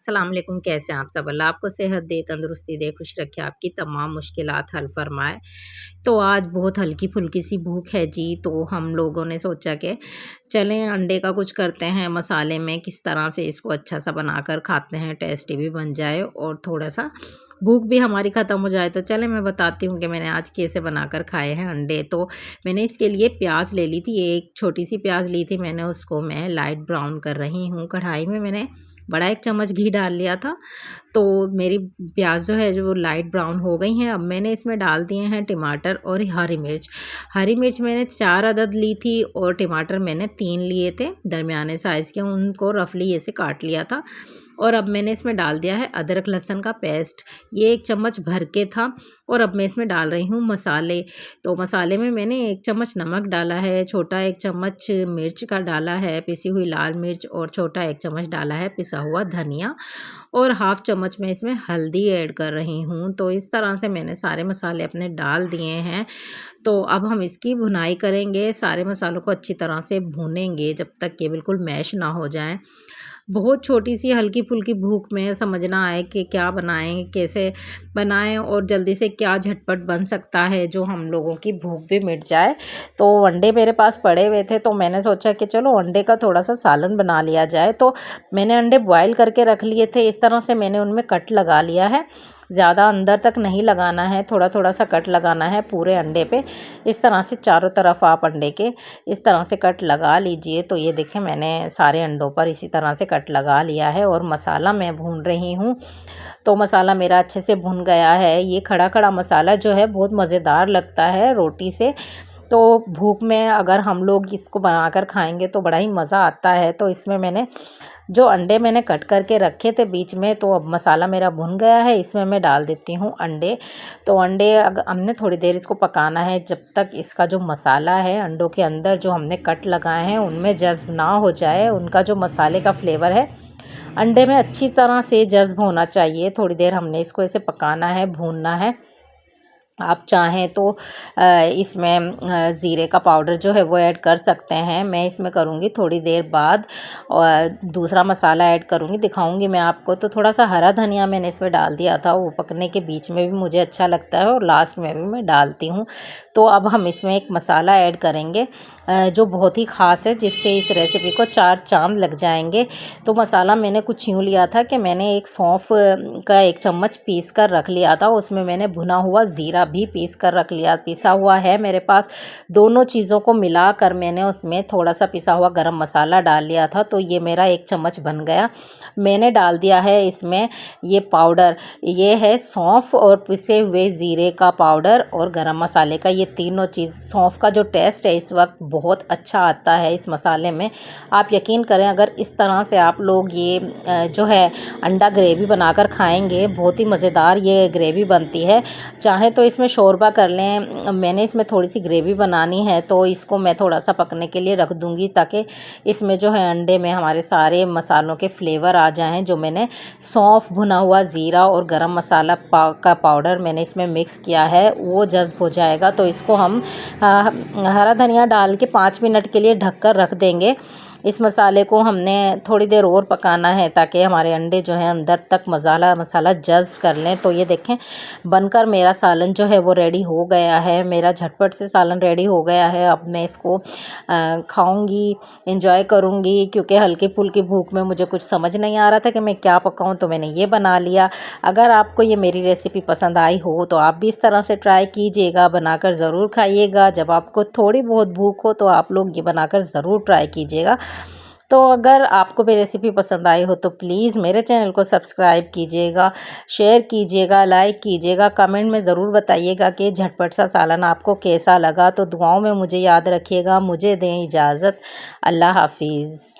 अस्सलाम वालेकुम। कैसे हैं आप सब? अल्लाह आपको सेहत दे, तंदुरुस्ती दे, खुश रखे, आपकी तमाम मुश्किलात हल फरमाए। तो आज बहुत हल्की-फुल्की सी भूख है जी, तो हम लोगों ने सोचा कि चलें अंडे का कुछ करते हैं मसाले में, किस तरह से इसको अच्छा-सा बनाकर खाते हैं, टेस्टी भी बन जाए और थोड़ा-सा भूख भी हमारी ख़त्म हो जाए। तो चलें मैं बताती हूँ कि मैंने आज कैसे बनाकर खाए हैं अंडे। तो मैंने इसके लिए प्याज ले ली थी, एक छोटी-सी प्याज ली थी मैंने, उसको मैं लाइट ब्राउन कर रही हूँ। कढ़ाई में मैंने बड़ा 1 चम्मच घी डाल लिया था, तो मेरी प्याज जो है जो लाइट ब्राउन हो गई हैं। अब मैंने इसमें डाल दिए हैं टमाटर और हरी मिर्च। हरी मिर्च मैंने 4 अदद ली थी और टमाटर मैंने 3 लिए थे दरमियाने साइज़ के, उनको रफली ऐसे काट लिया था। और अब मैंने इसमें डाल दिया है अदरक लहसुन का पेस्ट, ये 1 चम्मच भर के था। और अब मैं इसमें डाल रही हूँ मसाले। तो मसाले में मैंने 1 चम्मच नमक डाला है, छोटा 1 चम्मच मिर्च का डाला है, पिसी हुई लाल मिर्च, और छोटा 1 चम्मच डाला है पिसा हुआ धनिया, और हाफ़ चम्मच मैं इसमें हल्दी ऐड कर रही हूँ। तो इस तरह से मैंने सारे मसाले अपने डाल दिए हैं। तो अब हम इसकी भुनाई करेंगे, सारे मसालों को अच्छी तरह से भूनेंगे जब तक कि बिल्कुल मैश ना हो जाएँ। बहुत छोटी-सी हल्की-फुल्की भूख में समझना आए कि क्या बनाएँ, कैसे बनाएँ और जल्दी से क्या झटपट बन सकता है जो हम लोगों की भूख भी मिट जाए। तो अंडे मेरे पास पड़े हुए थे, तो मैंने सोचा कि चलो अंडे का थोड़ा-सा सालन बना लिया जाए। तो मैंने अंडे बॉयल करके रख लिए थे, इस तरह से मैंने उनमें कट लगा लिया है। ज़्यादा अंदर तक नहीं लगाना है, थोड़ा-थोड़ा सा कट लगाना है पूरे अंडे पे। इस तरह से चारों तरफ आप अंडे के इस तरह से कट लगा लीजिए। तो ये देखें मैंने सारे अंडों पर इसी तरह से कट लगा लिया है और मसाला मैं भून रही हूँ। तो मसाला मेरा अच्छे से भुन गया है। ये खड़ा-खड़ा मसाला जो है बहुत मज़ेदार लगता है रोटी से। तो भूख में अगर हम लोग इसको बनाकर खाएँगे तो बड़ा ही मज़ा आता है। तो इसमें मैंने जो अंडे मैंने कट करके रखे थे बीच में, तो अब मसाला मेरा भुन गया है, इसमें मैं डाल देती हूँ अंडे। तो अंडे हमने थोड़ी देर इसको पकाना है जब तक इसका जो मसाला है अंडों के अंदर जो हमने कट लगाए हैं उनमें जज़्ब ना हो जाए। उनका जो मसाले का फ्लेवर है अंडे में अच्छी तरह से जज़्ब होना चाहिए। थोड़ी देर हमने इसको ऐसे पकाना है, भूनना है। आप चाहें तो इसमें ज़ीरे का पाउडर जो है वो ऐड कर सकते हैं। मैं इसमें करूँगी थोड़ी देर बाद और दूसरा मसाला ऐड करूँगी, दिखाऊँगी मैं आपको। तो थोड़ा-सा हरा धनिया मैंने इसमें डाल दिया था, वो पकने के बीच में भी मुझे अच्छा लगता है और लास्ट में भी मैं डालती हूँ। तो अब हम इसमें एक मसाला ऐड करेंगे जो बहुत ही ख़ास है, जिससे इस रेसिपी को 4 चाँद लग जाएँगे। तो मसाला मैंने कुछ यूँ लिया था कि मैंने एक सौंफ का 1 चम्मच पीस कर रख लिया था, उसमें मैंने भुना हुआ ज़ीरा भी पीस कर रख लिया, पिसा हुआ है मेरे पास। दोनों चीज़ों को मिलाकर मैंने उसमें थोड़ा-सा पिसा हुआ गरम मसाला डाल लिया था, तो ये मेरा 1 चम्मच बन गया। मैंने डाल दिया है इसमें ये पाउडर, ये है सौंफ और पिसे हुए ज़ीरे का पाउडर और गरम मसाले का, ये तीनों चीज़। सौंफ का जो टेस्ट है इस वक्त बहुत अच्छा आता है इस मसाले में। आप यकीन करें अगर इस तरह से आप लोग ये जो है अंडा ग्रेवी बनाकर खाएंगे, बहुत ही मज़ेदार ये ग्रेवी बनती है। चाहे तो इसमें शोरबा कर लें, मैंने इसमें थोड़ी सी ग्रेवी बनानी है तो इसको मैं थोड़ा सा पकने के लिए रख दूँगी, ताकि इसमें जो है अंडे में हमारे सारे मसालों के फ्लेवर आ जाएँ। जो मैंने सौंफ, भुना हुआ ज़ीरा और गरम मसाला का पाउडर मैंने इसमें मिक्स किया है वो जज़्ब हो जाएगा। तो इसको हम हरा धनिया डाल के 5 मिनट के लिए ढक कर रख देंगे। इस मसाले को हमने थोड़ी देर और पकाना है ताकि हमारे अंडे जो हैं अंदर तक मसाला जज़्ब कर लें। तो ये देखें बनकर मेरा सालन जो है वो रेडी हो गया है, मेरा झटपट से सालन रेडी हो गया है। अब मैं इसको खाऊंगी, एंजॉय करूंगी, क्योंकि हल्की फुल्की भूख में मुझे कुछ समझ नहीं आ रहा था कि मैं क्या पकाऊं, तो मैंने ये बना लिया। अगर आपको ये मेरी रेसिपी पसंद आई हो तो आप भी इस तरह से ट्राई कीजिएगा, बनाकर ज़रूर खाइएगा। जब आपको थोड़ी बहुत भूख हो तो आप लोग ये बनाकर ज़रूर ट्राई कीजिएगा। तो अगर आपको मेरी रेसिपी पसंद आई हो तो प्लीज़ मेरे चैनल को सब्सक्राइब कीजिएगा, शेयर कीजिएगा, लाइक कीजिएगा, कमेंट में ज़रूर बताइएगा कि झटपट सा सालन आपको कैसा लगा। तो दुआओं में मुझे याद रखिएगा। मुझे दें इजाज़त। अल्लाह हाफ़िज़।